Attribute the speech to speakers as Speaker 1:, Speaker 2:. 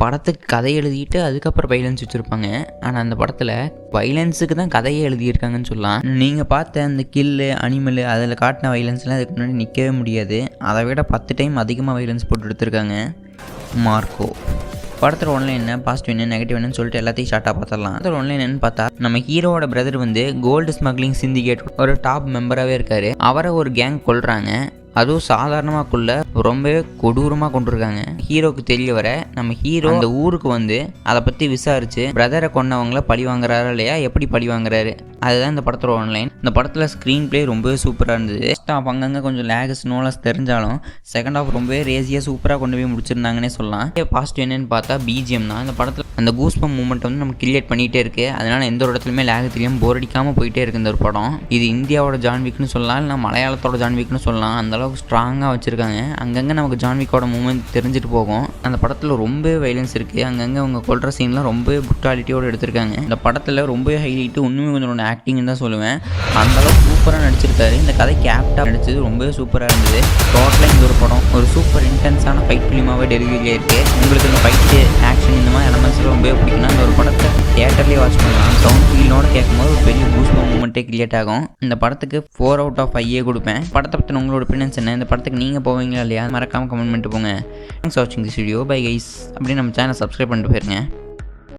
Speaker 1: படத்துக்கு கதை எழுதிட்டு அதுக்கப்புறம் வைலன்ஸ் வச்சுருப்பாங்க. ஆனால் அந்த படத்தில் வைலன்ஸுக்கு தான் கதையே எழுதியிருக்காங்கன்னு சொல்லலாம். நீங்கள் பார்த்த அந்த கில்லு அனிமலு அதில் காட்டின வைலன்ஸ்லாம் அதுக்கு முன்னாடி நிற்கவே முடியாது. அதை விட 10 டைம் அதிகமாக வைலன்ஸ் போட்டு எடுத்திருக்காங்க. மார்க்கோ படத்தில் ஒன்லைன் என்ன, பாசிட்டிவ் என்ன, நெகட்டிவ் என்னன்னு சொல்லிட்டு எல்லாத்தையும் ஷார்ட்டாக பார்த்துடலாம். அதில் ஒன்லைன் என்னன்னு பார்த்தா, நம்ம ஹீரோவோட பிரதர் வந்து கோல்டு ஸ்மக்லிங் சிண்டிகேட் ஒரு டாப் மெம்பராகவே இருக்கார். அவரை ஒரு கேங் கொல்றாங்க. அதுவும் சாதாரணமாக கொள்ள ரொம்பவே கொடூரமாக கொண்டிருக்காங்க. ஹீரோக்கு தெரிய வர நம்ம ஹீரோ அந்த ஊருக்கு வந்து அதை பற்றி விசாரித்து பிரதரை கொண்டவங்கள பழி வாங்குறாரா இல்லையா, எப்படி பழி வாங்குறாரு, அதுதான் இந்த படத்தோட ஆன்லைன். இந்த படத்தில் ஸ்க்ரீன் பிளே ரொம்பவே சூப்பராக இருந்தது. ஃபர்ஸ்ட் ஹாஃப் அங்கங்கே கொஞ்சம் லேகஸ் நோலஸ் தெரிஞ்சாலும் செகண்ட் ஹாஃப் ரொம்பவே ரேசியாக சூப்பராக கொண்டு போய் முடிச்சிருந்தாங்கன்னே சொல்லலாம். பாசிட்டிவ் என்னன்னு பார்த்தா பிஜிஎம் தான். இந்த படத்தில் அந்த கூஸ்பம் மூமெண்ட் வந்து நம்ம கிரியேட் பண்ணிகிட்டே இருக்குது. அதனால் எந்த ஒரு இடத்துலையுமே லேக் தெரியாமல் போர் அடிக்காமல் போயிட்டே இருக்குது இந்த ஒரு படம். இது இந்தியாவோட ஜான்விக்னு சொல்லலாம், இல்லை மலையாளத்தோட ஜான்விக்னு சொல்லலாம். அந்தளவுக்கு ஸ்ட்ராங்காக வச்சுருக்காங்க. அங்கங்கே நமக்கு ஜான்விக்கோட மூமெண்ட் தெரிஞ்சுட்டு போகும். அந்த படத்தில் ரொம்பவே வைலன்ஸ் இருக்குது. அங்கங்கே அவங்க கொல்ற சீன்லாம் ரொம்பவே புட்டாலிட்டியோடு எடுத்திருக்காங்க. இந்த படத்தில் ரொம்பவே ஹைலைட்டு ஒன்றுமே கொஞ்சம் ஆக்டிங்னு தான் சொல்லுவேன். அந்தளவுக்கு சூப்பராக நடிச்சிருக்காரு. இந்த கதை கேப்டாக நடிச்சது ரொம்பவே சூப்பராக இருந்தது. டோட்டலாக இந்த ஒரு படம் ஒரு சூப்பர் இன்டென்ஸான ஃபைட் ஃபிலிமாகவே டெலிவரியாக இருக்குது. உங்களுக்கு இந்த ஃபைட்டு ஆக்ஷன் இந்த மாதிரி எலமெண்ட்ஸ்லாம் ரொம்பவே பிடிக்குன்னா இந்த ஒரு படத்தை தியேட்டர்லேயே வாட்ச் பண்ணலாம். சவுண்ட் ஃபீலோட கேட்கும்போது ஒரு பெரிய பூஸ்ட் மூமெண்ட்டே கிரியேட் ஆகும். இந்த படத்துக்கு 4 out of 5 கொடுப்பேன். படத்தை பற்றி உங்களோட ஒப்பீனியன்ஸ் என்ன, இந்த படத்துக்கு நீங்கள் போவீங்களா இல்லையா, மறக்காமல் கமெண்ட் பண்ணிட்டு போங்க. தேங்க்ஸ் ஃபார் வாட்சிங் திஸ் வீடியோ. Bye guys. அப்படியே நம்ம சேனல் சப்ஸ்கிரைப் பண்ணிட்டு போயிருங்க.